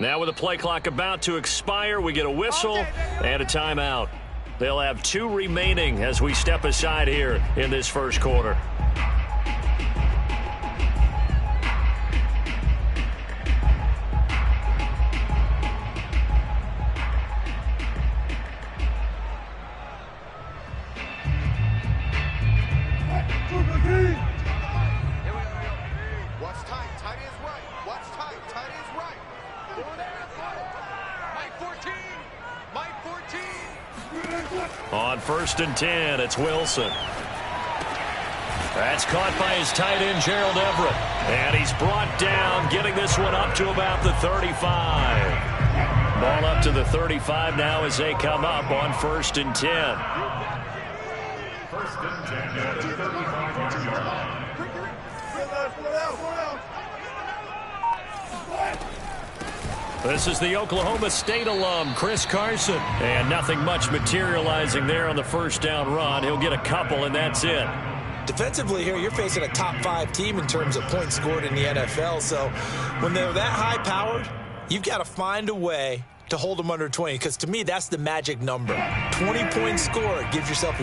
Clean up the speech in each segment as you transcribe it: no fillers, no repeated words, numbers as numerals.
Now with the play clock about to expire, we get a whistle and a timeout. They'll have 2 remaining as we step aside here in this first quarter. On 1st and 10, it's Wilson. That's caught by his tight end, Gerald Everett. And he's brought down, getting this one up to about the 35. Ball up to the 35 now as they come up on 1st and 10. 1st and 10, 35-yard line. This is the Oklahoma State alum, Chris Carson. And nothing much materializing there on the first down run. He'll get a couple, and that's it. Defensively here, you're facing a top 5 team in terms of points scored in the NFL. So when they're that high-powered, you've got to find a way to hold them under 20, because to me, that's the magic number. 20 points scored, you give yourself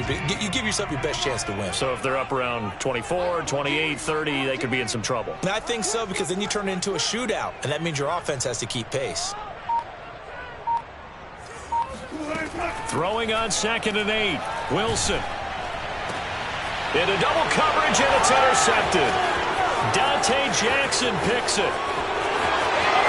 your best chance to win. So if they're up around 24, 28, 30, they could be in some trouble. And I think so, because then you turn it into a shootout, and that means your offense has to keep pace. Throwing on 2nd and 8, Wilson. Into double coverage, and it's intercepted. Dante Jackson picks it.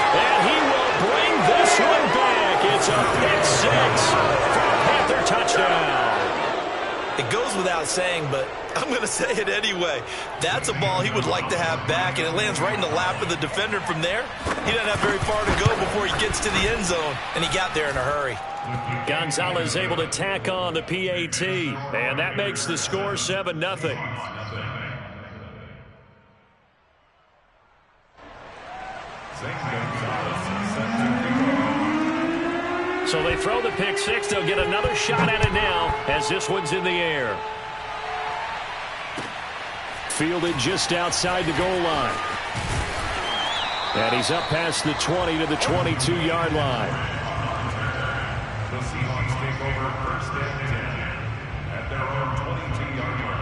And he will bring this one back. It's a pick 6 for a Panther touchdown. It goes without saying, but I'm going to say it anyway. That's a ball he would like to have back, and it lands right in the lap of the defender from there. He doesn't have very far to go before he gets to the end zone, and he got there in a hurry. Gonzalez able to tack on the PAT, and that makes the score 7-0. So they throw the pick 6. They'll get another shot at it now as this one's in the air. Fielded just outside the goal line. And he's up past the 20 to the 22-yard line. The Seahawks take over 1st and 10 at their own 22-yard line.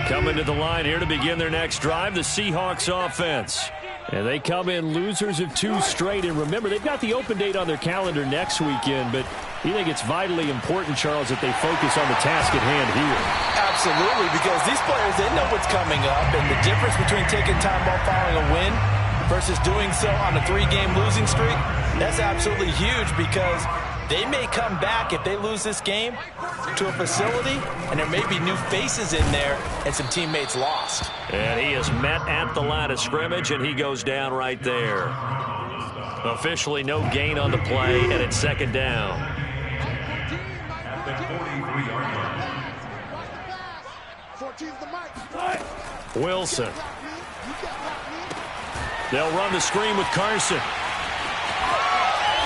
Coming to the line here to begin their next drive, the Seahawks offense. And they come in losers of 2 straight. And remember, they've got the open date on their calendar next weekend, but you think it's vitally important, Charles, that they focus on the task at hand here? Absolutely, because these players, they know what's coming up, and the difference between taking time off following a win versus doing so on a 3-game losing streak, that's absolutely huge, because they may come back if they lose this game to a facility, and there may be new faces in there and some teammates lost. And he is met at the line of scrimmage, and he goes down right there. Officially no gain on the play, and it's 2nd down. At the 43-yard line. Wilson. They'll run the screen with Carson.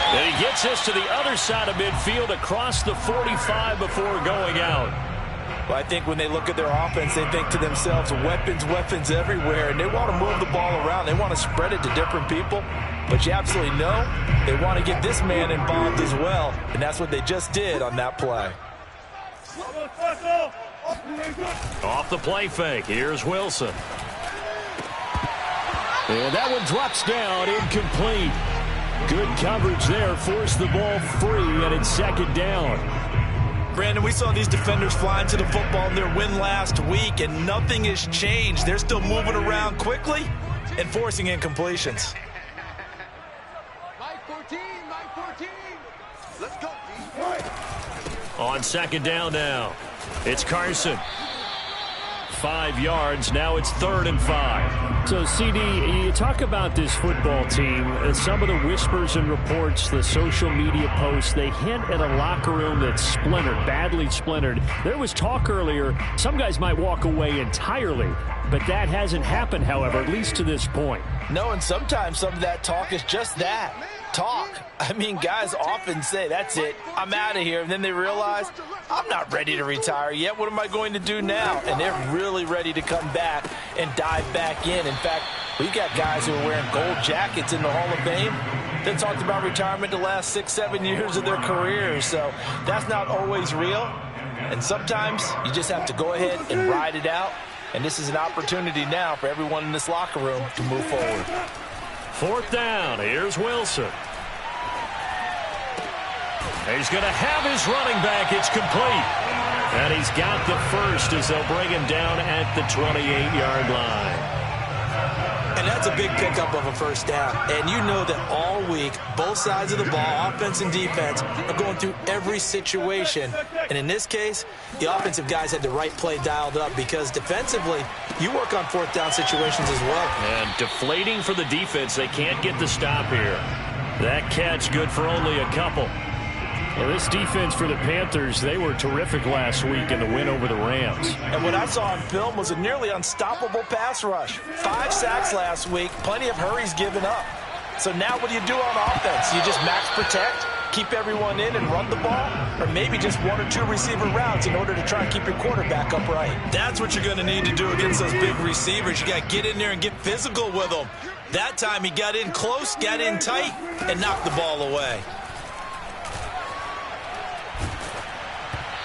And he gets this to the other side of midfield across the 45 before going out. Well, I think when they look at their offense, they think to themselves, weapons, weapons everywhere, and they want to move the ball around. They want to spread it to different people. But you absolutely know they want to get this man involved as well, and that's what they just did on that play. Off the play fake, here's Wilson. And that one drops down, incomplete. Good coverage there, forced the ball free, and it's 2nd down. Brandon, we saw these defenders flying to the football in their win last week, and nothing has changed. They're still moving around quickly and forcing incompletions. Mike 14. Let's go. On 2nd down now, it's Carson. 5 yards, now it's 3rd and 5. So, CD, you talk about this football team, some of the whispers and reports, the social media posts, they hint at a locker room that's splintered, badly splintered. There was talk earlier, some guys might walk away entirely, but that hasn't happened, however, at least to this point. No, and sometimes some of that talk is just that. talk. I mean, guys often say, that's it, I'm out of here. And then they realize, I'm not ready to retire yet. What am I going to do now? And they're really ready to come back and dive back in. In fact, we've got guys who are wearing gold jackets in the Hall of Fame that talked about retirement the last 6-7 years of their careers. So that's not always real. And sometimes you just have to go ahead and ride it out. And this is an opportunity now for everyone in this locker room to move forward. 4th down. Here's Wilson. He's going to have his running back. It's complete. And he's got the first as they'll bring him down at the 28-yard line. And that's a big pickup of a first down. And you know that all week, both sides of the ball, offense and defense, are going through every situation. And in this case, the offensive guys had the right play dialed up because defensively, you work on 4th down situations as well. And deflating for the defense. They can't get the stop here. That catch good for only a couple. Well, this defense for the Panthers, they were terrific last week in the win over the Rams. And what I saw on film was a nearly unstoppable pass rush. 5 sacks last week, plenty of hurries given up. So now what do you do on offense? You just max protect, keep everyone in and run the ball, or maybe just 1 or 2 receiver routes in order to try and keep your quarterback upright? That's what you're going to need to do against those big receivers. You got to get in there and get physical with them. That time he got in close, got in tight, and knocked the ball away.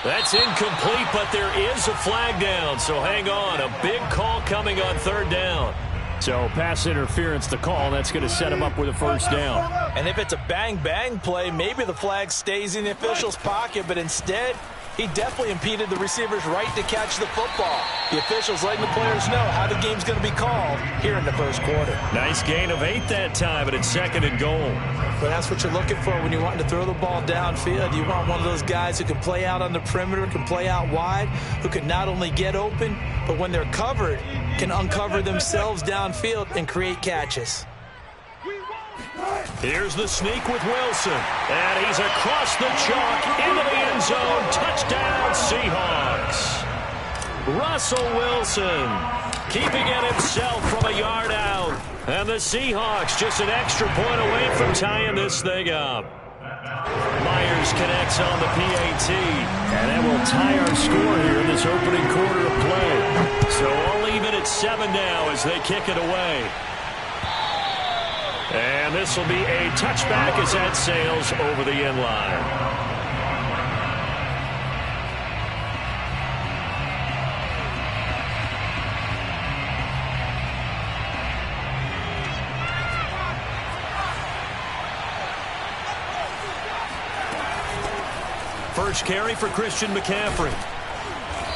That's incomplete, but there is a flag down, so hang on. A big call coming on 3rd down. So pass interference, the call, that's going to set him up with a first down. And if it's a bang-bang play, maybe the flag stays in the official's pocket, but instead, he definitely impeded the receiver's right to catch the football. The officials letting the players know how the game's going to be called here in the first quarter. Nice gain of 8 that time, but it's 2nd and goal. But that's what you're looking for when you're wanting to throw the ball downfield. You want one of those guys who can play out on the perimeter, can play out wide, who can not only get open, but when they're covered, can uncover themselves downfield and create catches. Here's the sneak with Wilson. And he's across the chalk into the end zone. Touchdown, Seahawks. Russell Wilson keeping it himself from a yard out. And the Seahawks just an extra point away from tying this thing up. Myers connects on the PAT. And that will tie our score here in this opening quarter of play. So all even at 7 now as they kick it away. And this will be a touchback as that sails over the end line. First carry for Christian McCaffrey.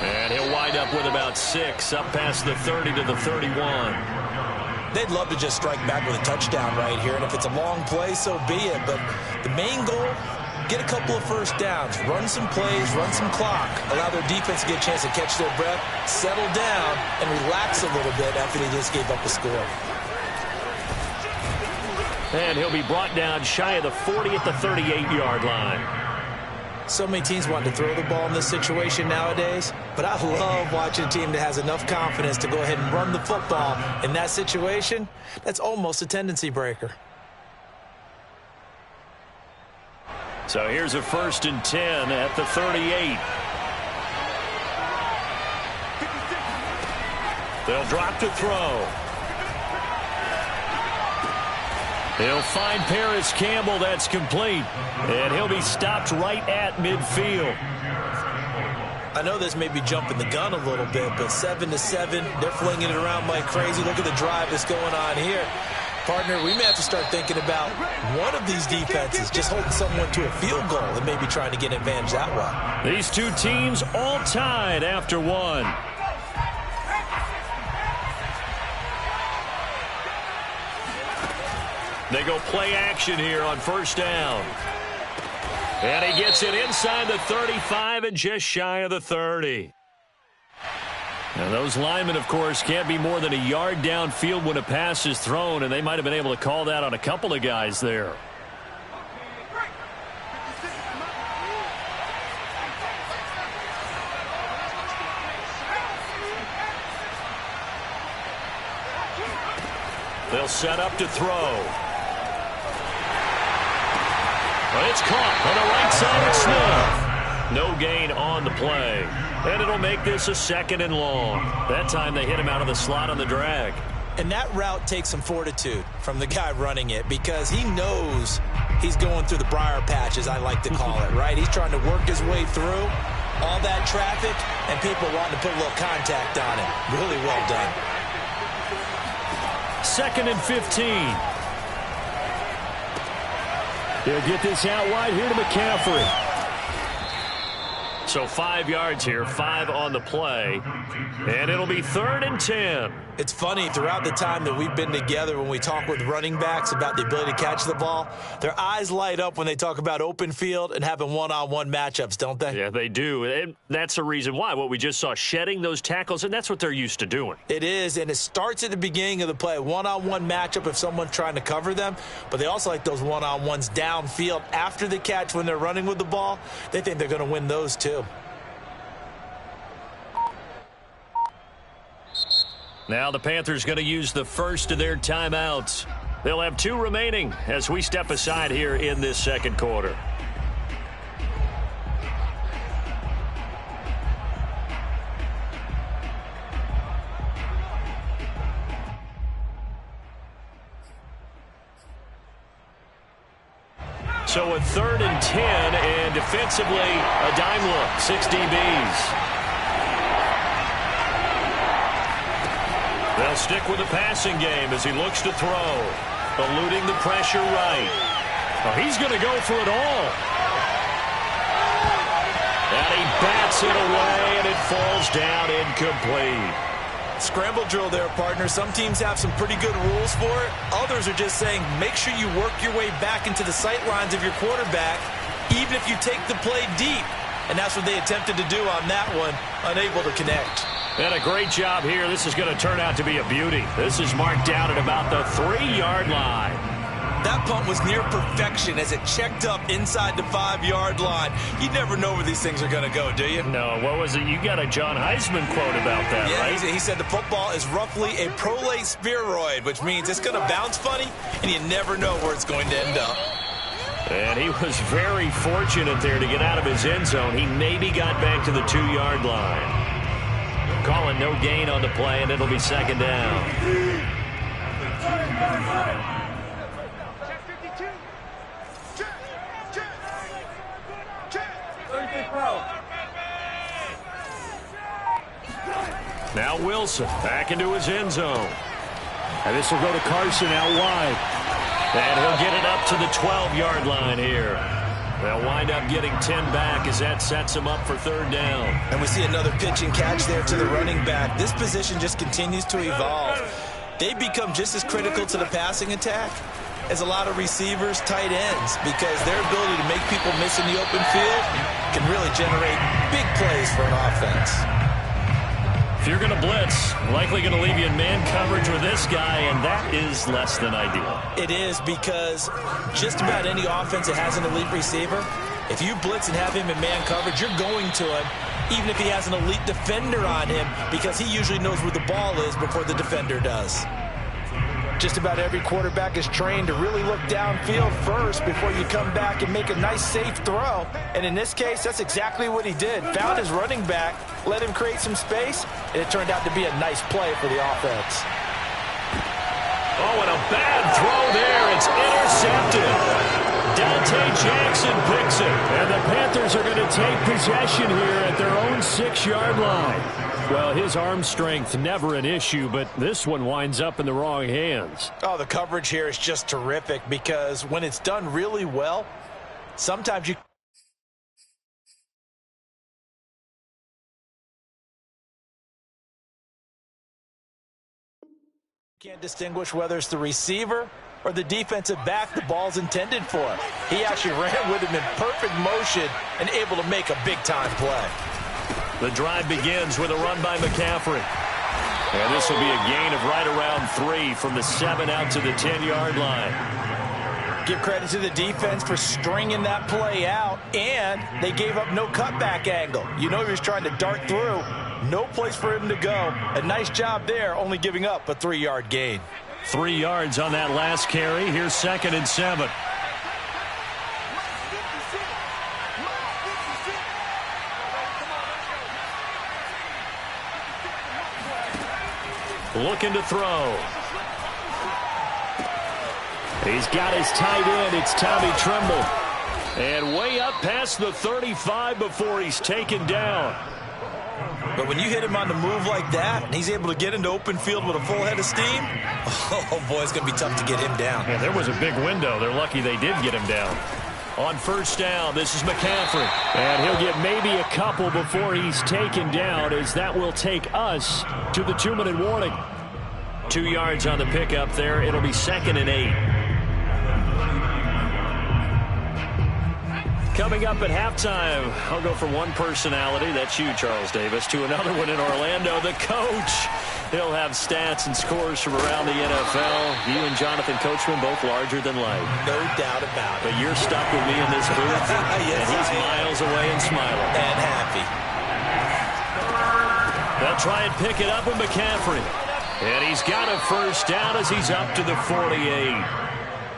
And he'll wind up with about 6, up past the 30 to the 31. They'd love to just strike back with a touchdown right here, and if it's a long play, so be it. But the main goal, get a couple of first downs, run some plays, run some clock, allow their defense to get a chance to catch their breath, settle down, and relax a little bit after they just gave up a score. And he'll be brought down shy of the 40 at the 38-yard line. So many teams want to throw the ball in this situation nowadays, but I love watching a team that has enough confidence to go ahead and run the football. In that situation, that's almost a tendency breaker. So here's a 1st and 10 at the 38. They'll drop to throw. He'll find Paris Campbell. That's complete. And he'll be stopped right at midfield. I know this may be jumping the gun a little bit, but 7-7, they're flinging it around like crazy. Look at the drive that's going on here. Partner, we may have to start thinking about one of these defenses just holding someone to a field goal and maybe trying to get an advantage that way. These two teams all tied after 1. They go play action here on 1st down. And he gets it inside the 35 and just shy of the 30. And those linemen, of course, can't be more than a yard downfield when a pass is thrown, and they might have been able to call that on a couple of guys there. They'll set up to throw. It's caught on the right side of Smith. No gain on the play. And it'll make this a 2nd and long. That time they hit him out of the slot on the drag. And that route takes some fortitude from the guy running it because he knows he's going through the briar patch, as I like to call it, right? He's trying to work his way through all that traffic, and people wanting to put a little contact on it. Really well done. 2nd and 15. He'll get this out wide here to McCaffrey. So 5 yards here, 5 on the play, and it'll be 3rd and 10. It's funny, throughout the time that we've been together, when we talk with running backs about the ability to catch the ball, their eyes light up when they talk about open field and having one-on-one matchups, don't they? Yeah, they do, and that's the reason why. What we just saw, shedding those tackles, and that's what they're used to doing. It is, and it starts at the beginning of the play, one-on-one matchup if someone's trying to cover them, but they also like those one-on-ones downfield after the catch when they're running with the ball. They think they're going to win those too. Now the Panthers going to use the first of their timeouts. They'll have 2 remaining as we step aside here in this 2nd quarter. So a 3rd and 10, and defensively a dime look, 6 DBs. They'll stick with the passing game as he looks to throw. Eluding the pressure right. Oh, he's going to go for it all. And he bats it away, and it falls down incomplete. Scramble drill there, partner. Some teams have some pretty good rules for it. Others are just saying make sure you work your way back into the sight lines of your quarterback, even if you take the play deep. And that's what they attempted to do on that one, unable to connect. And a great job here. This is going to turn out to be a beauty. This is marked down at about the 3-yard line. That punt was near perfection as it checked up inside the 5-yard line. You never know where these things are going to go, do you? No, what was it? You got a John Heisman quote about that, yeah, right? He said the football is roughly a prolate spheroid, which means it's going to bounce funny, and you never know where it's going to end up. And he was very fortunate there to get out of his end zone. He maybe got back to the 2-yard line. Calling no gain on the play, and it'll be 2nd down. Now Wilson back into his end zone. And this will go to Carson out wide. And he'll get it up to the 12-yard line here. They'll wind up getting 10 back as that sets him up for 3rd down. And we see another pitch and catch there to the running back. This position just continues to evolve. They become just as critical to the passing attack as a lot of receivers, tight ends, because their ability to make people miss in the open field can really generate big plays for an offense. If you're going to blitz, likely going to leave you in man coverage with this guy, and that is less than ideal. It is, because just about any offense that has an elite receiver, if you blitz and have him in man coverage, you're going to him, even if he has an elite defender on him, because he usually knows where the ball is before the defender does. Just about every quarterback is trained to really look downfield first before you come back and make a nice, safe throw. And in this case, that's exactly what he did. Found his running back, let him create some space, and it turned out to be a nice play for the offense. Oh, and a bad throw there. It's intercepted. Dante Jackson picks it. And the Panthers are going to take possession here at their own 6-yard line. Well, his arm strength never an issue, but this one winds up in the wrong hands. Oh, the coverage here is just terrific, because when it's done really well, sometimes you can't distinguish whether it's the receiver or the defensive back the ball's intended for. He actually ran with him in perfect motion and able to make a big-time play. The drive begins with a run by McCaffrey. And this will be a gain of right around 3 from the 7 out to the 10-yard line. Give credit to the defense for stringing that play out, and they gave up no cutback angle. You know he was trying to dart through. No place for him to go. A nice job there, only giving up a 3-yard gain. 3 yards on that last carry. Here's 2nd and 7. looking to throw. He's got his tight end. It's Tommy Tremble. And way up past the 35 before he's taken down. But when you hit him on the move like that, and he's able to get into open field with a full head of steam, oh, boy, it's going to be tough to get him down. Yeah, there was a big window. They're lucky they did get him down. On first down, this is McCaffrey. And he'll get maybe a couple before he's taken down, as that will take us to the 2-minute warning. 2 yards on the pickup there. It'll be 2nd and 8. Coming up at halftime, I'll go from one personality, that's you, Charles Davis, to another one in Orlando, the coach. He'll have stats and scores from around the NFL. You and Jonathan Coachman both larger than life. No doubt about it. But you're stuck with me in this booth, yes, and he's miles away and smiling. And happy. They'll try and pick it up with McCaffrey. And he's got a first down as he's up to the 48.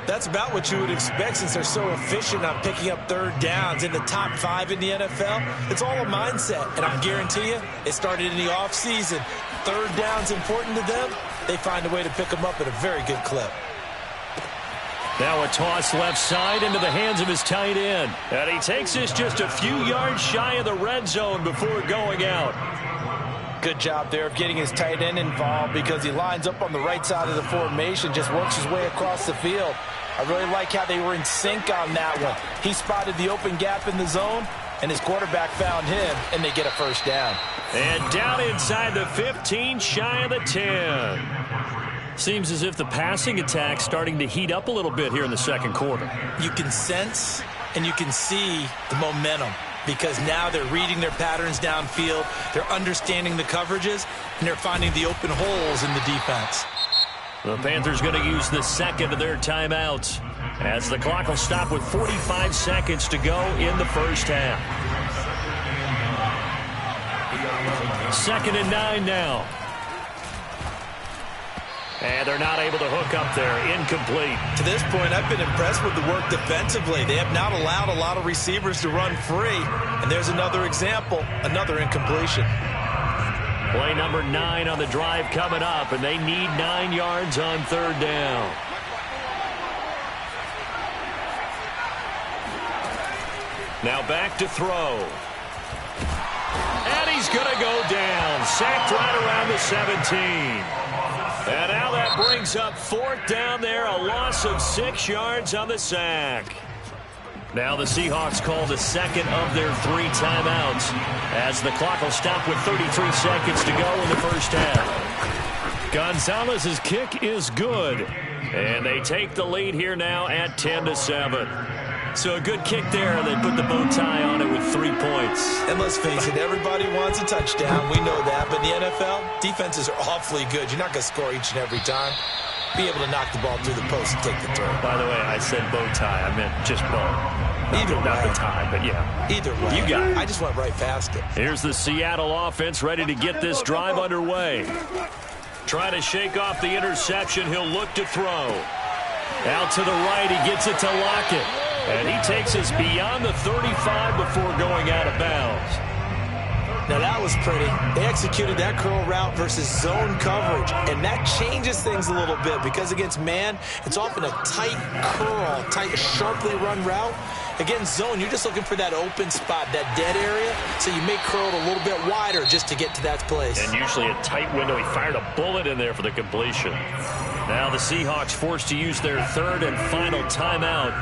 That's about what you would expect since they're so efficient on picking up third downs in the top 5 in the NFL. It's all a mindset, and I guarantee you, it started in the offseason. Third down's important to them. They find a way to pick them up at a very good clip. Now a toss left side into the hands of his tight end. And he takes this just a few yards shy of the red zone before going out. Good job there of getting his tight end involved because he lines up on the right side of the formation, just works his way across the field. I really like how they were in sync on that one. He spotted the open gap in the zone, and his quarterback found him, and they get a first down. And down inside the 15, shy of the 10. Seems as if the passing attack's starting to heat up a little bit here in the second quarter. You can sense and you can see the momentum because now they're reading their patterns downfield, they're understanding the coverages, and they're finding the open holes in the defense. The Panthers going to use the second of their timeouts as the clock will stop with 45 seconds to go in the first half. 2nd and 9 now. And they're not able to hook up there. Incomplete. To this point, I've been impressed with the work defensively. They have not allowed a lot of receivers to run free. And there's another example, another incompletion. Play number 9 on the drive coming up, and they need 9 yards on third down. Now back to throw. And he's going to go down. Sacked right around the 17. And now that brings up 4th down there, a loss of 6 yards on the sack. Now the Seahawks call the second of their 3 timeouts as the clock will stop with 33 seconds to go in the first half. Gonzalez's kick is good, and they take the lead here now at 10-7. So a good kick there, and they put the bow tie on it with 3 points. And let's face it, everybody wants a touchdown. We know that. But in the NFL, defenses are awfully good. You're not going to score each and every time. Be able to knock the ball through the post and take the throw. By the way, I said bow tie. I meant just bow. Not the tie, but yeah. Either way. You got it. I just went right past it. Here's the Seattle offense ready to get this drive underway. Trying to shake off the interception. He'll look to throw. Out to the right. He gets it to Lockett. And he takes us beyond the 35 before going out of bounds. Now that was pretty. They executed that curl route versus zone coverage, and that changes things a little bit because against man, it's often a tight curl, tight, sharply run route. Against zone, you're just looking for that open spot, that dead area, so you may curl it a little bit wider just to get to that place. And usually a tight window. He fired a bullet in there for the completion. Now the Seahawks forced to use their 3rd and final timeout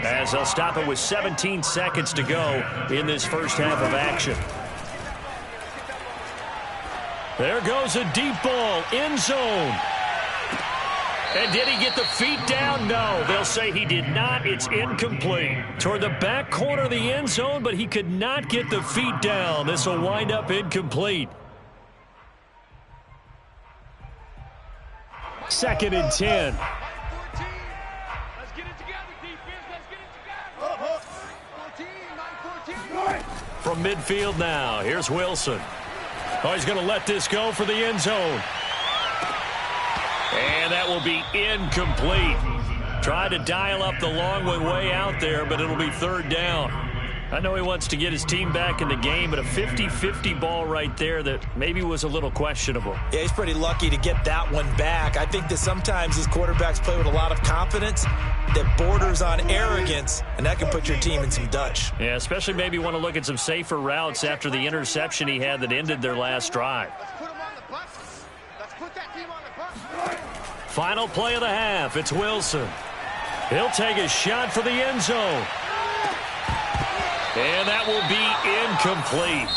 as they'll stop it with 17 seconds to go in this first half of action. There goes a deep ball, end zone. And did he get the feet down? No, they'll say he did not. It's incomplete. Toward the back corner of the end zone, but he could not get the feet down. This will wind up incomplete. 2nd and 10. From midfield now, here's Wilson. Oh, he's going to let this go for the end zone. And that will be incomplete. Tried to dial up the long one way out there, but it'll be 3rd down. I know he wants to get his team back in the game, but a 50-50 ball right there that maybe was a little questionable. Yeah, he's pretty lucky to get that one back. I think that sometimes these quarterbacks play with a lot of confidence that borders on arrogance, and that can put your team in some Dutch. Yeah, especially maybe want to look at some safer routes after the interception he had that ended their last drive. Let's put him on the bus. Let's put that team on the bus. Final play of the half. It's Wilson. He'll take a shot for the end zone. And that will be incomplete.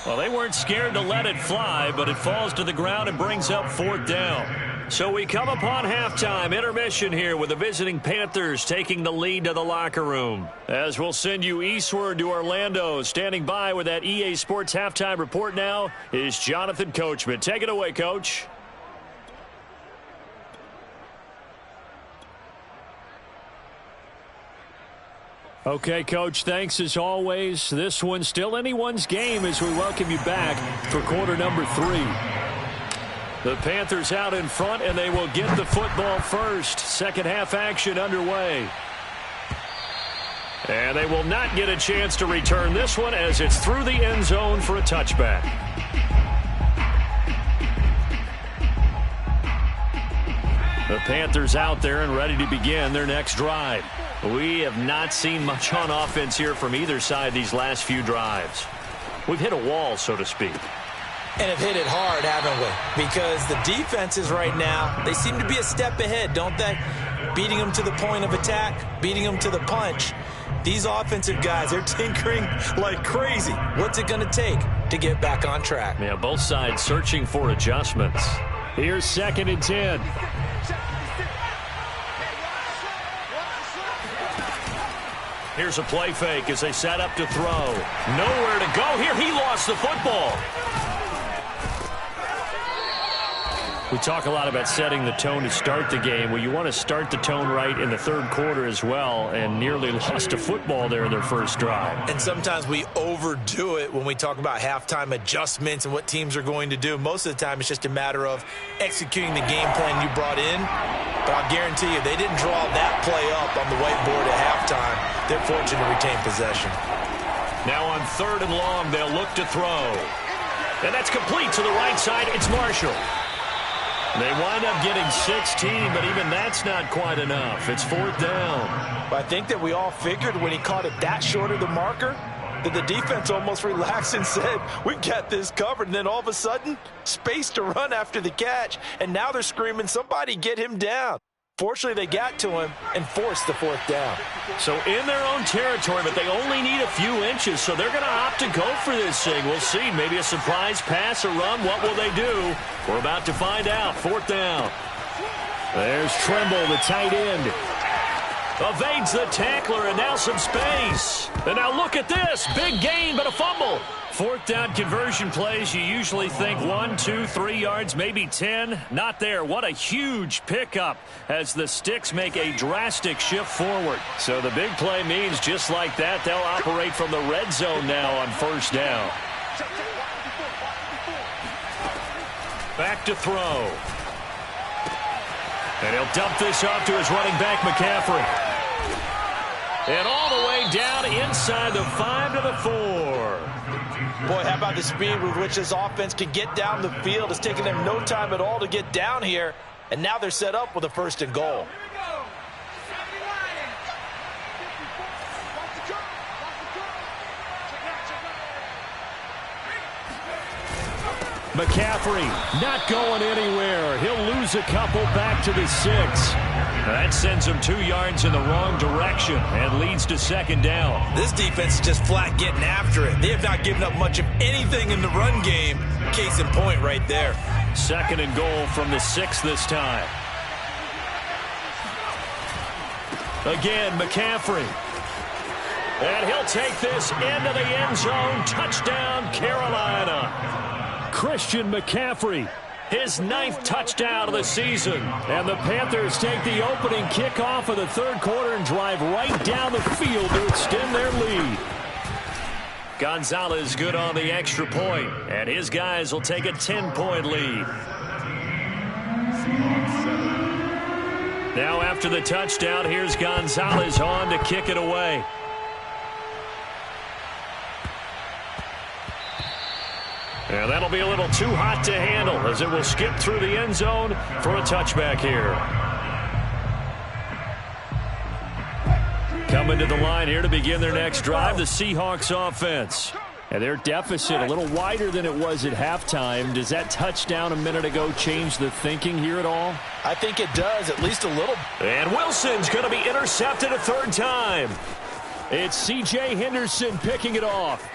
Well, they weren't scared to let it fly, but it falls to the ground and brings up 4th down. So we come upon halftime intermission here with the visiting Panthers taking the lead to the locker room. As we'll send you eastward to Orlando, standing by with that EA Sports halftime report now is Jonathan Coachman. Take it away, Coach. Okay, Coach, thanks as always. This one's still anyone's game as we welcome you back for quarter number 3. The Panthers out in front, and they will get the football first. Second half action underway. And they will not get a chance to return this one as it's through the end zone for a touchback. The Panthers out there and ready to begin their next drive. We have not seen much on offense here from either side these last few drives. We've hit a wall, so to speak. And have hit it hard, haven't we? Because the defenses right now, they seem to be a step ahead, don't they? Beating them to the point of attack, beating them to the punch. These offensive guys, they're tinkering like crazy. What's it going to take to get back on track? Yeah, both sides searching for adjustments. Here's 2nd and 10. Here's a play fake as they set up to throw. Nowhere to go here. He lost the football. We talk a lot about setting the tone to start the game. Well, you want to start the tone right in the third quarter as well, and nearly lost a football there in their first drive. And sometimes we overdo it when we talk about halftime adjustments and what teams are going to do. Most of the time, it's just a matter of executing the game plan you brought in. But I'll guarantee you, they didn't draw that play up on the whiteboard at halftime. They're fortunate to retain possession. Now on 3rd and long, they'll look to throw. And that's complete to the right side. It's Marshall. They wind up getting 16, but even that's not quite enough. It's 4th down. I think that we all figured when he caught it that short of the marker that the defense almost relaxed and said, we got this covered. And then all of a sudden, space to run after the catch. And now they're screaming, somebody get him down. Fortunately, they got to him and forced the 4th down. So in their own territory, but they only need a few inches, so they're going to opt to go for this thing. We'll see. Maybe a surprise pass or run. What will they do? We're about to find out. 4th down. There's Trimble, the tight end. Evades the tackler, and now some space. And now look at this. Big gain, but a fumble. 4th down conversion plays, you usually think 1, 2, 3 yards, maybe 10. Not there. What a huge pickup as the Sticks make a drastic shift forward. So the big play means just like that, they'll operate from the red zone now on 1st down. Back to throw. And he'll dump this off to his running back, McCaffrey. And all the way down inside the 5 to the 4. Boy, how about the speed with which this offense can get down the field? It's taken them no time at all to get down here, and now they're set up with a 1st and goal. McCaffrey not going anywhere. He'll lose a couple back to the 6. That sends him 2 yards in the wrong direction and leads to 2nd down. This defense is just flat getting after it. They have not given up much of anything in the run game. Case in point right there. 2nd and goal from the 6 this time. Again, McCaffrey. And he'll take this into the end zone. Touchdown, Carolina. Christian McCaffrey. His 9th touchdown of the season. And the Panthers take the opening kickoff of the 3rd quarter and drive right down the field to extend their lead. Gonzalez good on the extra point, and his guys will take a 10-point lead. Now after the touchdown, here's Gonzalez on to kick it away. And that'll be a little too hot to handle as it will skip through the end zone for a touchback here. Coming to the line here to begin their next drive, the Seahawks offense. And their deficit a little wider than it was at halftime. Does that touchdown a minute ago change the thinking here at all? I think it does, at least a little. And Wilson's going to be intercepted a third time. It's C.J. Henderson picking it off.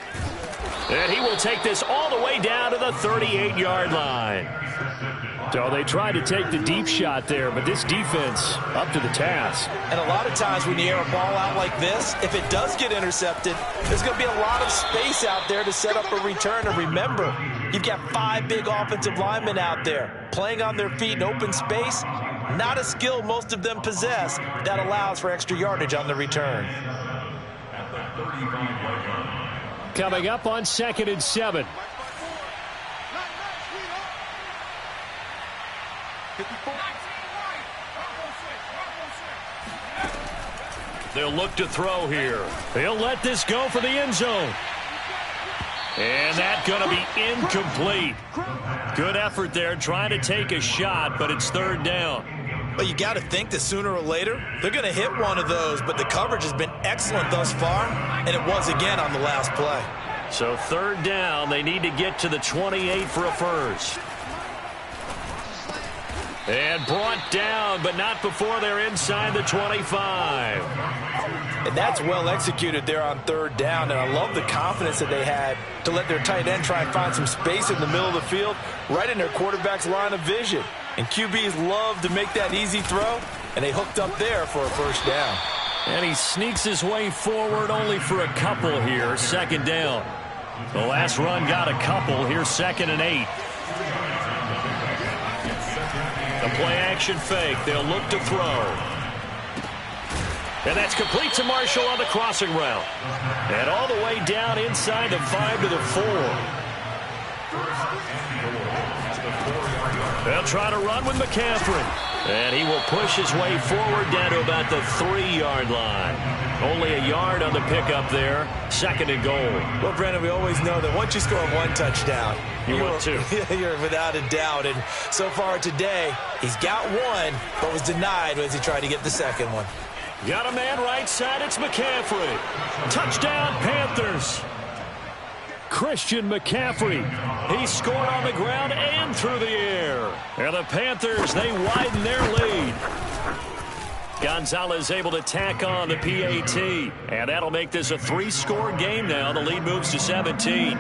And he will take this all the way down to the 38-yard line. So they tried to take the deep shot there, but this defense up to the task. And a lot of times when you air a ball out like this, if it does get intercepted, there's going to be a lot of space out there to set up a return. And remember, you've got 5 big offensive linemen out there playing on their feet in open space. Not a skill most of them possess that allows for extra yardage on the return. Coming up on 2nd and 7. They'll look to throw here. They'll let this go for the end zone. And that's going to be incomplete. Good effort there trying to take a shot, but it's 3rd down. Well, you got to think that sooner or later they're going to hit one of those, but the coverage has been excellent thus far, and it was again on the last play. So 3rd down, they need to get to the 28 for a first. And brought down, but not before they're inside the 25. And that's well executed there on 3rd down, and I love the confidence that they had to let their tight end try and find some space in the middle of the field, right in their quarterback's line of vision. And QBs love to make that easy throw, and they hooked up there for a first down. And he sneaks his way forward only for a couple here, 2nd down. The last run got a couple. Here's 2nd and 8. The play-action fake. They'll look to throw. And that's complete to Marshall on the crossing route. And all the way down inside the 5 to the 4. They'll try to run with McCaffrey. And he will push his way forward down to about the 3-yard line. Only a yard on the pickup there. 2nd and goal. Well, Brandon, we always know that once you score 1 touchdown, you're 2. You're without a doubt. And so far today, he's got 1, but was denied as he tried to get the 2nd one. Got a man right side. It's McCaffrey. Touchdown, Panthers. Christian McCaffrey. He scored on the ground and through the air. And the Panthers, they widen their lead. Gonzalez able to tack on the PAT. And that'll make this a 3-score game now. The lead moves to 17.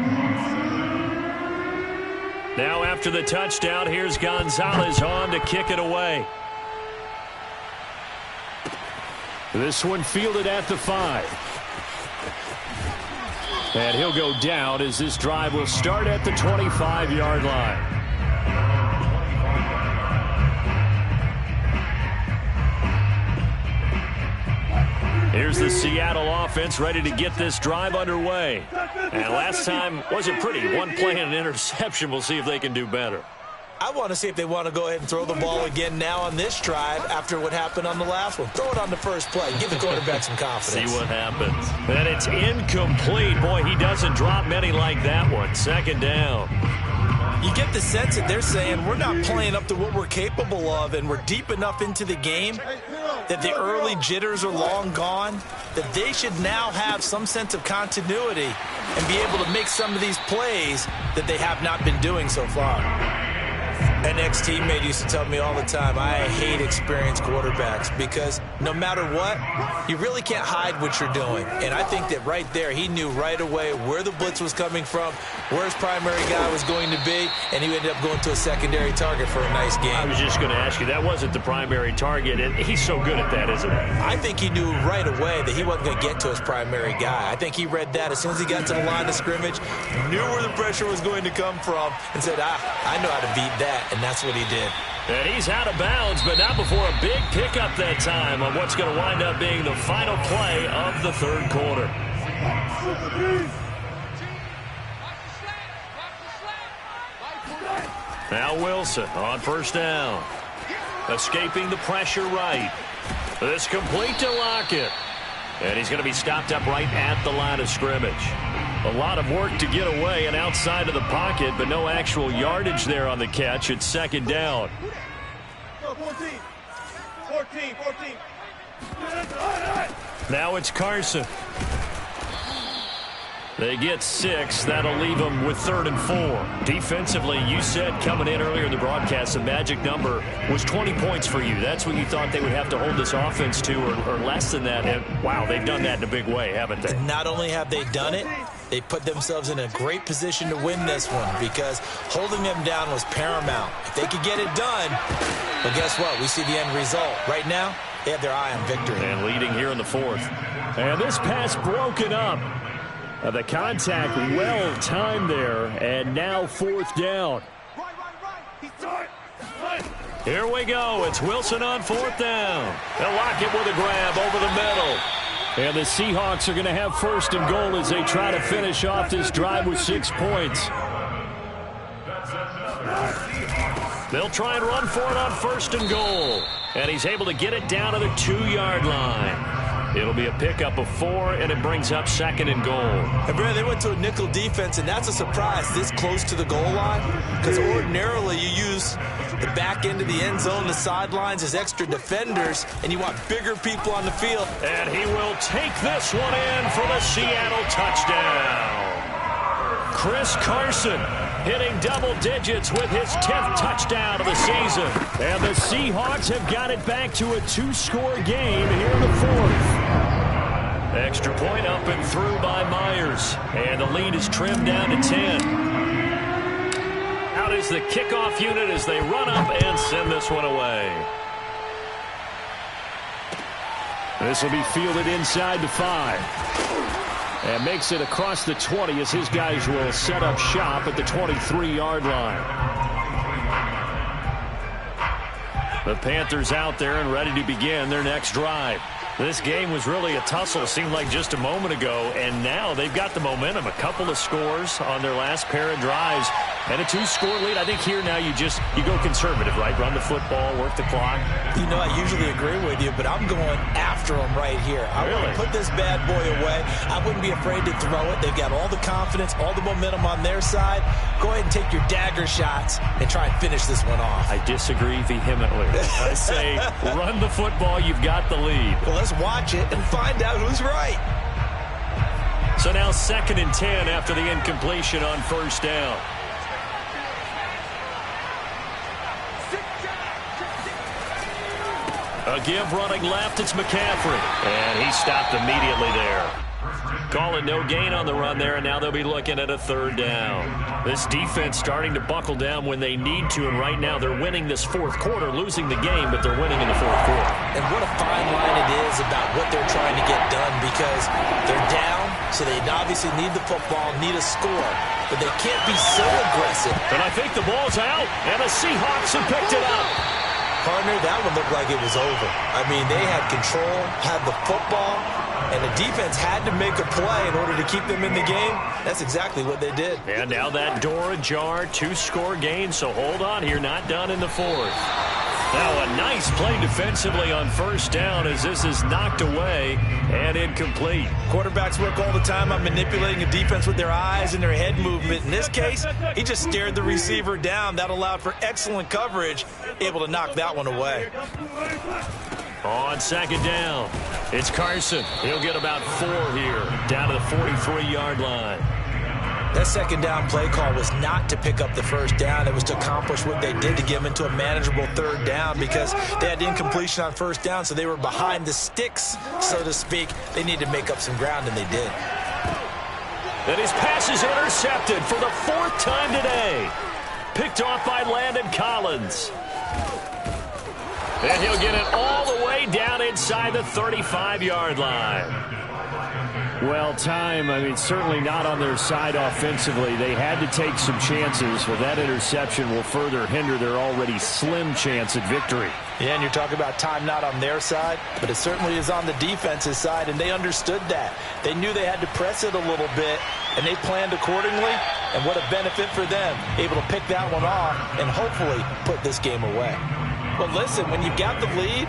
Now after the touchdown, here's Gonzalez on to kick it away. This one fielded at the 5. And he'll go down as this drive will start at the 25-yard line. Here's the Seattle offense ready to get this drive underway. And last time wasn't pretty. 1 play and an interception. We'll see if they can do better. I want to see if they want to go ahead and throw the ball again now on this drive after what happened on the last one. Throw it on the first play. Give the quarterback some confidence. See what happens. And it's incomplete. Boy, he doesn't drop many like that one. 2nd down. You get the sense that they're saying we're not playing up to what we're capable of, and we're deep enough into the game that the early jitters are long gone, that they should now have some sense of continuity and be able to make some of these plays that they have not been doing so far. An ex-teammate used to tell me all the time, I hate experienced quarterbacks because no matter what, you really can't hide what you're doing. And I think that right there, he knew right away where the blitz was coming from, where his primary guy was going to be, and he ended up going to a secondary target for a nice game. I was just going to ask you, that wasn't the primary target, and he's so good at that, isn't he? I think he knew right away that he wasn't going to get to his primary guy. I think he read that as soon as he got to the line of scrimmage, knew where the pressure was going to come from, and said, I know how to beat that. And that's what he did. And he's out of bounds, but not before a big pickup that time on what's going to wind up being the final play of the 3rd quarter. Now Wilson on 1st down. Escaping the pressure right. This complete to Lockett. And he's going to be stopped up right at the line of scrimmage. A lot of work to get away and outside of the pocket, but no actual yardage there on the catch. It's second down. 14. Now it's Carson. They get 6. That'll leave them with 3rd and 4. Defensively, you said coming in earlier in the broadcast, the magic number was 20 points for you. That's what you thought they would have to hold this offense to, or less than that. And, wow, they've done that in a big way, haven't they? Not only have they done it, they put themselves in a great position to win this one because holding them down was paramount. If they could get it done, well, guess what? We see the end result. Right now, they have their eye on victory. And leading here in the 4th. And this pass broken up. The contact well timed there, and now 4th down. Here we go. It's Wilson on 4th down. They'll lock it with a grab over the middle. And the Seahawks are going to have 1st and goal as they try to finish off this drive with 6 points. They'll try and run for it on 1st and goal. And he's able to get it down to the 2-yard line. It'll be a pickup of 4, and it brings up 2nd and goal. And, Brad, they went to a nickel defense, and that's a surprise this close to the goal line because ordinarily you use the back end of the end zone, the sidelines as extra defenders, and you want bigger people on the field. And he will take this one in for the Seattle touchdown. Chris Carson hitting double digits with his 10th touchdown of the season. And the Seahawks have got it back to a 2-score game here in the 4th. Extra point up and through by Myers. And the lead is trimmed down to 10. Out is the kickoff unit as they run up and send this one away. This will be fielded inside the 5. And makes it across the 20 as his guys will set up shop at the 23-yard line. The Panthers out there and ready to begin their next drive. This game was really a tussle, seemed like just a moment ago, and now they've got the momentum. A couple of scores on their last pair of drives and a 2-score lead. I think here now you go conservative, right? Run the football, work the clock. You know, I usually agree with you, but I'm going after them right here. I want to put this bad boy away. I wouldn't be afraid to throw it. They've got all the confidence, all the momentum on their side. Go ahead and take your dagger shots and try and finish this one off. I disagree vehemently. I say run the football. You've got the lead. Well, let's watch it and find out who's right. So now 2nd and 10 after the incompletion on 1st down. A give running left, it's McCaffrey. And he stopped immediately there. Call it no gain on the run there, and now they'll be looking at a 3rd down. This defense starting to buckle down when they need to, and right now they're winning this 4th quarter, losing the game, but they're winning in the 4th quarter. And what a fine line it is about what they're trying to get done because they're down, so they obviously need the football, need a score, but they can't be so aggressive. And I think the ball's out, and the Seahawks have picked it up. Partner, that one looked like it was over. I mean, they had control, had the football, and the defense had to make a play in order to keep them in the game. That's exactly what they did. And now that door ajar, 2-score game, so hold on here, not done in the 4th. Now a nice play defensively on 1st down as this is knocked away and incomplete. Quarterbacks work all the time on manipulating a defense with their eyes and their head movement. In this case, he just stared the receiver down. That allowed for excellent coverage, able to knock that one away. On 2nd down, it's Carson. He'll get about 4 here, down to the 43-yard line. That 2nd down play call was not to pick up the 1st down. It was to accomplish what they did to get them into a manageable 3rd down because they had incompletion on 1st down, so they were behind the sticks, so to speak. They needed to make up some ground, and they did. And his pass is intercepted for the 4th time today. Picked off by Landon Collins. And he'll get it all the way down inside the 35-yard line. Well, certainly not on their side offensively. They had to take some chances, but that interception will further hinder their already slim chance at victory. Yeah, and you're talking about time not on their side, but it certainly is on the defense's side, and they understood that. They knew they had to press it a little bit, and they planned accordingly, and what a benefit for them, able to pick that one off and hopefully put this game away. Well, listen, when you've got the lead,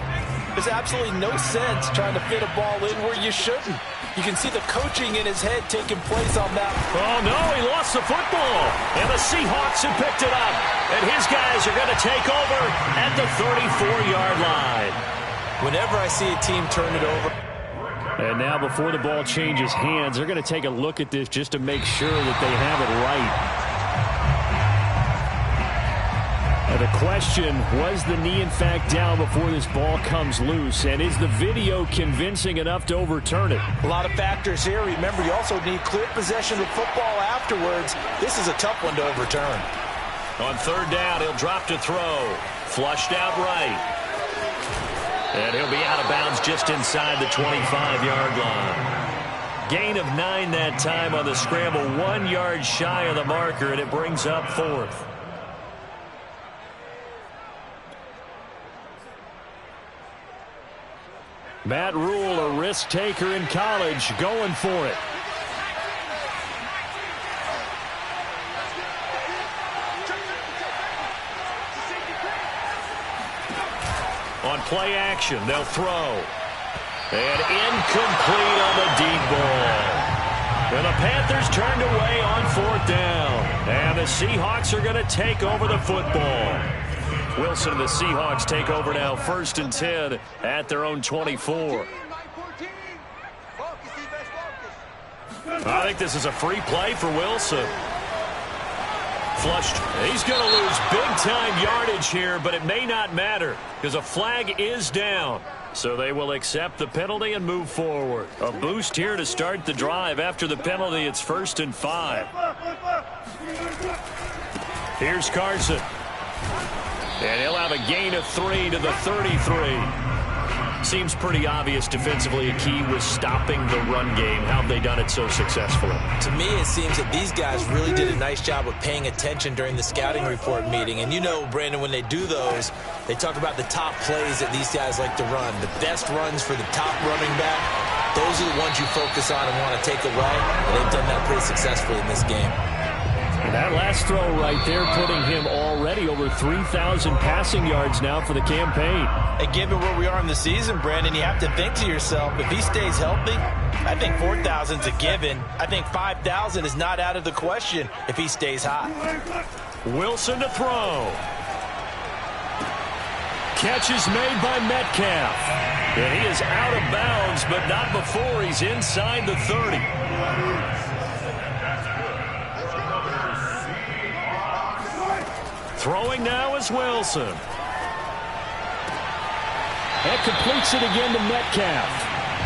There's absolutely no sense trying to fit a ball in where you shouldn't. You can see the coaching in his head taking place on that. Oh, no, he lost the football. And the Seahawks have picked it up. And his guys are going to take over at the 34-yard line. Whenever I see a team turn it over. And now before the ball changes hands, they're going to take a look at this just to make sure that they have it right. The question, was the knee in fact down before this ball comes loose? And is the video convincing enough to overturn it? A lot of factors here. Remember, you also need clear possession of football afterwards. This is a tough one to overturn. On third down, he'll drop to throw. Flushed out right. And he'll be out of bounds just inside the 25-yard line. Gain of 9 that time on the scramble. 1 yard shy of the marker, and it brings up 4th. Matt Rule, a risk taker in college, going for it. On play action, they'll throw. And incomplete on the deep ball. And the Panthers turned away on 4th down. And the Seahawks are going to take over the football. Wilson and the Seahawks take over now, 1st and 10 at their own 24. I think this is a free play for Wilson. Flushed. He's going to lose big-time yardage here, but it may not matter because a flag is down. So they will accept the penalty and move forward. A boost here to start the drive. After the penalty, it's 1st and 5. Here's Carson. And he'll have a gain of 3 to the 33. Seems pretty obvious defensively a key was stopping the run game. How have they done it so successfully? To me, it seems that these guys really did a nice job of paying attention during the scouting report meeting. And you know, Brandon, when they do those, they talk about the top plays that these guys like to run. The best runs for the top running back, those are the ones you focus on and want to take away. And they've done that pretty successfully in this game. And that last throw right there putting him already over 3,000 passing yards now for the campaign. And given where we are in the season, Brandon, you have to think to yourself, if he stays healthy, I think 4,000 is a given. I think 5,000 is not out of the question if he stays hot. Wilson to throw. Catch is made by Metcalf. And he is out of bounds, but not before he's inside the 30. Throwing now is Wilson. And completes it again to Metcalf.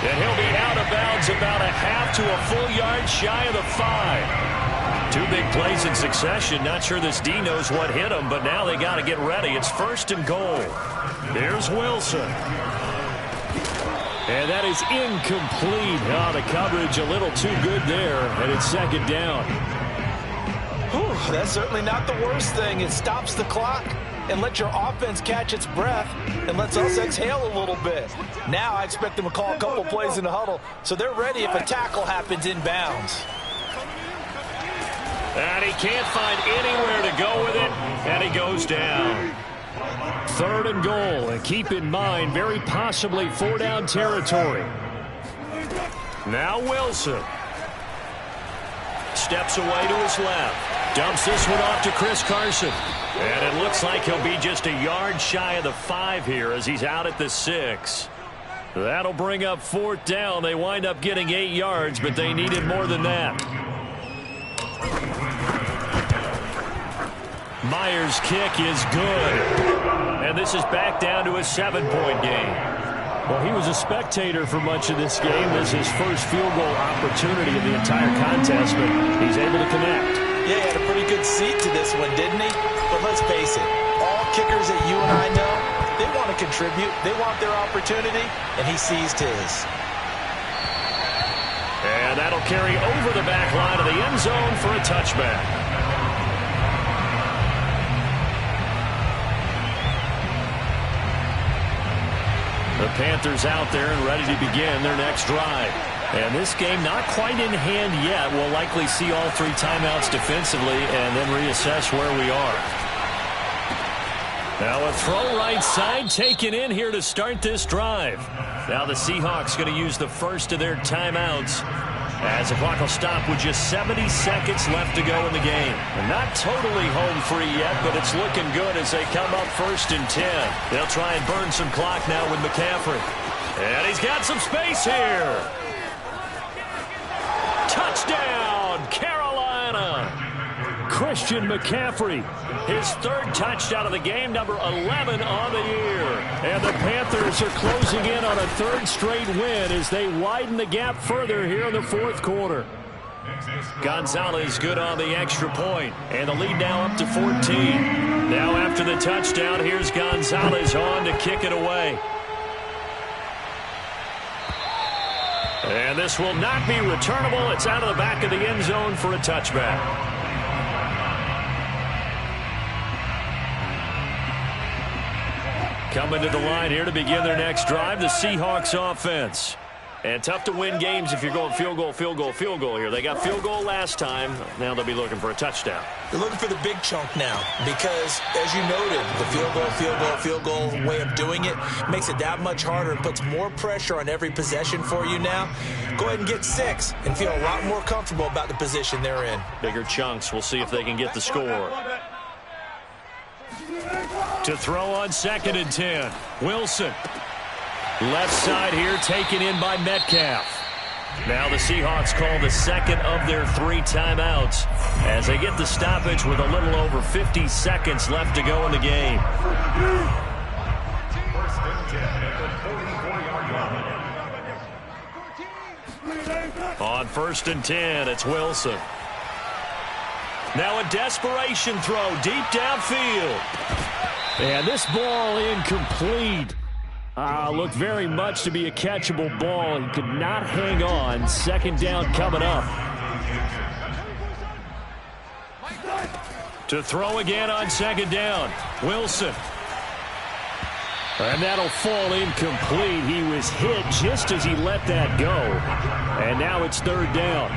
And he'll be out of bounds about a half to a full yard shy of the 5. 2 big plays in succession. Not sure this D knows what hit him, but now they got to get ready. It's 1st and goal. There's Wilson. And that is incomplete. Oh, the coverage a little too good there, and it's 2nd down. Whew, that's certainly not the worst thing. It stops the clock and lets your offense catch its breath and lets us exhale a little bit. Now I expect them to call a couple plays in the huddle so they're ready if a tackle happens in bounds. And he can't find anywhere to go with it, and he goes down. 3rd and goal, and keep in mind, very possibly 4-down territory. Now Wilson. Steps away to his left. Dumps this one off to Chris Carson. And it looks like he'll be just a yard shy of the 5 here as he's out at the 6. That'll bring up 4th down. They wind up getting 8 yards, but they needed more than that. Myers' kick is good. And this is back down to a 7-point game. Well, he was a spectator for much of this game. This is his first field goal opportunity of the entire contest, but he's able to connect. Yeah, he had a pretty good seat to this one, didn't he? But let's face it, all kickers that you and I know, they want to contribute. They want their opportunity, and he seized his. And that'll carry over the back line of the end zone for a touchback. The Panthers out there and ready to begin their next drive. And this game not quite in hand yet. We'll likely see all 3 timeouts defensively and then reassess where we are. Now a throw right side taken in here to start this drive. Now the Seahawks going to use the first of their timeouts as the clock will stop with just 70 seconds left to go in the game. And not totally home free yet, but it's looking good as they come up 1st and 10. They'll try and burn some clock now with McCaffrey. And he's got some space here. Touchdown, Carolina. Christian McCaffrey, his 3rd touchdown of the game, number 11 on the year. And the Panthers are closing in on a 3rd straight win as they widen the gap further here in the 4th quarter. Gonzalez good on the extra point, and the lead now up to 14. Now after the touchdown, here's Gonzalez on to kick it away. And this will not be returnable. It's out of the back of the end zone for a touchback. Coming to the line here to begin their next drive, the Seahawks offense. And tough to win games if you're going field goal, field goal, field goal here. They got field goal last time. Now they'll be looking for a touchdown. They're looking for the big chunk now because, as you noted, the field goal, field goal, field goal way of doing it makes it that much harder and puts more pressure on every possession for you now. Go ahead and get 6 and feel a lot more comfortable about the position they're in. Bigger chunks. We'll see if they can get the score. To throw on 2nd and 10. Wilson. Left side here taken in by Metcalf. Now the Seahawks call the 2nd of their 3 timeouts as they get the stoppage with a little over 50 seconds left to go in the game. On 1st and 10, it's Wilson. Now a desperation throw deep downfield. And this ball incomplete. Looked very much to be a catchable ball. He could not hang on. 2nd down coming up. To throw again on 2nd down. Wilson. And that'll fall incomplete. He was hit just as he let that go. And now it's 3rd down.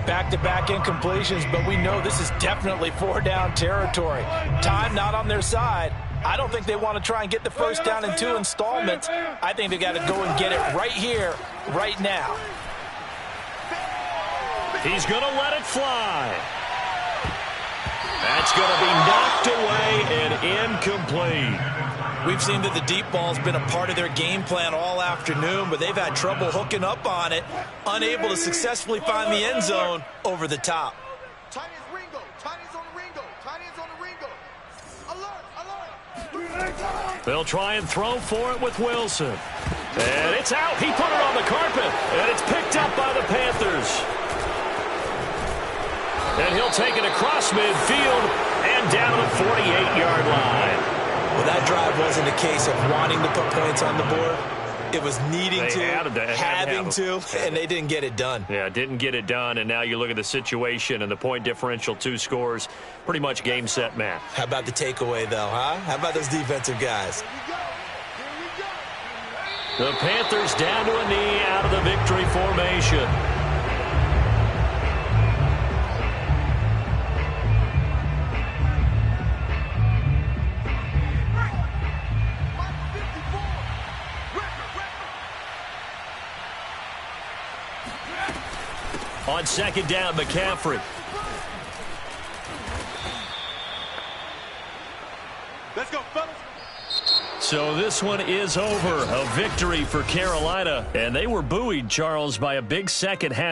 Back-to-back incompletions, but we know this is definitely 4-down territory. Time not on their side. I don't think they want to try and get the 1st down in 2 installments. I think they got to go and get it right here, right now. He's going to let it fly. That's going to be knocked away and incomplete. We've seen that the deep ball's been a part of their game plan all afternoon, but they've had trouble hooking up on it, unable to successfully find the end zone over the top. Tight ends Ringo. Tight ends on the Ringo. Tight ends on the Ringo. Alert. They'll try and throw for it with Wilson. And it's out. He put it on the carpet, and it's picked up by the Panthers. And he'll take it across midfield and down to the 48-yard line. Well, that drive wasn't a case of wanting to put points on the board. It was needing to, having to, and they didn't get it done. Yeah, didn't get it done, and now you look at the situation and the point differential, 2 scores, pretty much game, set, match. How about the takeaway, though, huh? How about those defensive guys? The Panthers down to a knee out of the victory formation. On 2nd down, McCaffrey. Let's go, fellas. So this one is over. A victory for Carolina. And they were buoyed, Charles, by a big second half.